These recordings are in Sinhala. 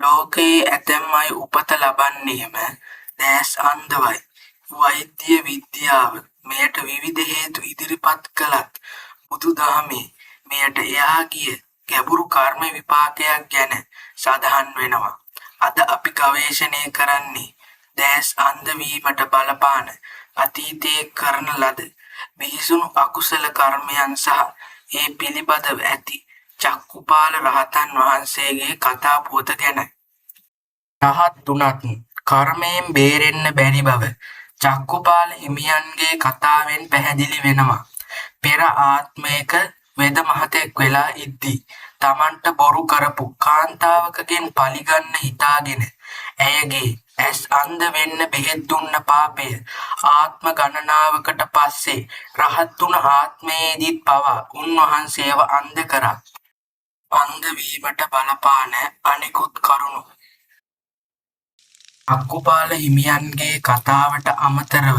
ලෝකයේ ඇතැම් අය උපත ලබන්නේම දැස් අන්ධවයි. වෛද්‍ය විද්‍යාව මෙයට විවිධ හේතු ඉදිරිපත් කළත් බුදුදහමේ මෙයට එහා ගිය ගැඹුරු කර්ම විපාකයක් ගැන සඳහන් වෙනවා. අද අපි ගවේෂණය කරන්නේ දැස් අන්ධ වීමට බලපාන අතීතයේ කරන ලද බිහිසුණු අකුසල කර්මයන් සහ ඒ පිළිබඳව ඇති චක්කුපාල රහතන් වහන්සේගේ කතා පුවත ගැනයි. රහත් උනත් කර්මයෙන් බේරෙන්න බැරි බව චක්කුපාල හිමියන්ගේ කතාවෙන් පැහැදිලි වෙනවා. පෙර ආත්මයක වෙද මහතෙක් වෙලා ඉද්දී තමන්ට බොරු කරපු කාන්තාවකගෙන් පලිගන්න හිතාගෙන ඇයගේ ඇස් අන්ධ වෙන්න බෙහෙත් දුන්න පාපය ආත්ම ගණනාවකට පස්සේ රහත් වුණ ආත්මයේදීත් පවා උන්වහන්සේව අන්ධ කරා. අන්ධ වීමට බලපාන අනෙකුත් කරුණු චක්කුපාල හිමියන්ගේ කතාවට අමතරව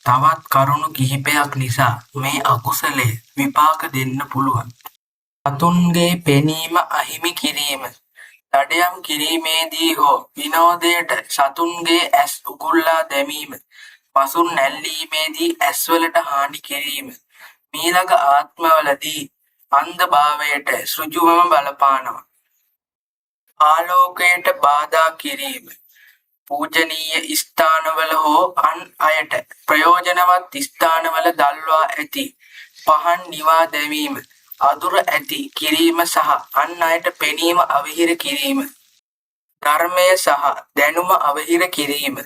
තවත් කරුණු කිහිපයක් නිසා මේ අකුසලය විපාක දෙන්න පුළුවන්. සතුන්ගේ පෙනීම අහිමි කිරීම, දඩයම් කිරීමේදී හෝ විනෝදයට සතුන්ගේ ඇස් උගුල්ලා දැමීම, පසුන් නැල්ලීමේදී ඇස්වලට හානි කිරීම මීළඟ ආත්මවලදී අන්ධභාවයට සෘජුවම බලපානවා. ආලෝකයට බාධා කිරීම, පූජනීය ස්ථානවල හෝ අන් අයට ප්‍රයෝජනවත් ස්ථානවල දල්වා ඇති පහන් නිවා දැමීම, අදුර ඇති කිරීම සහ අන් අයට පෙනීම අවහිර කිරීම, ධර්මය සහ දැනුම අවහිර කිරීම,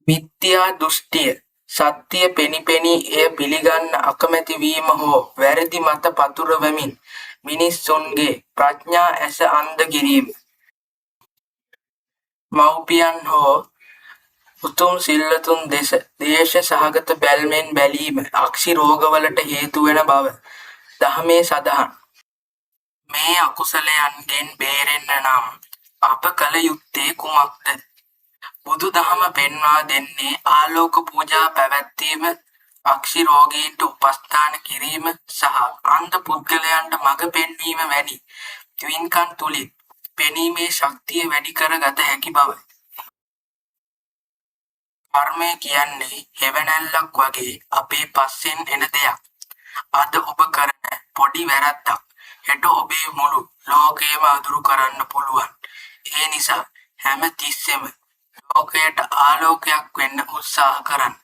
මිත්‍යා දෘෂ්ටිය, සත්‍ය පෙනිපෙනී එය පිළිගන්න අකමැති වීම හෝ වැරදි මත පතුරවමින් මිනිස්සුන්ගේ ප්‍රඥා ඇස අන්ධ කිරීම, මව්පියන් හෝ උතුම් සිල්වතුන් දෙස දේශ සහගත බැල්මෙන් බැලීම අක්ෂි රෝගවලට හේතු වෙන බව දහමේ සඳහන්. මේ අකුසලයන්ගෙන් බේරෙන්න නම් අප කළ යුත්තේ කුමක්ද? බුදු දහම පෙන්වා දෙන්නේ ආලෝක පූජා පැවැත්වීම, අක්ෂි රෝගීන්ට උපස්ථාන කිරීම සහ අන්ධ පුද්ගලයන්ට මඟ පෙන්වීම වැනි පින්කම් තුලින් පෙනීමේ ශක්තිය වැඩි කරගත හැකි බවයි. කර්මය කියන්නේ හෙවණැල්ලක් වගේ අපේ පස්සෙන් එන දෙයක්. අද ඔබ කරන පොඩි වැරද්දක් හෙට ඔබේ මුළු ලෝකයම අදුරු කරන්න පුළුවන්. ඒ නිසා හැම තිස්සෙම ලෝකයට ආලෝකයක් වෙන්න උත්සාහ කරන්න.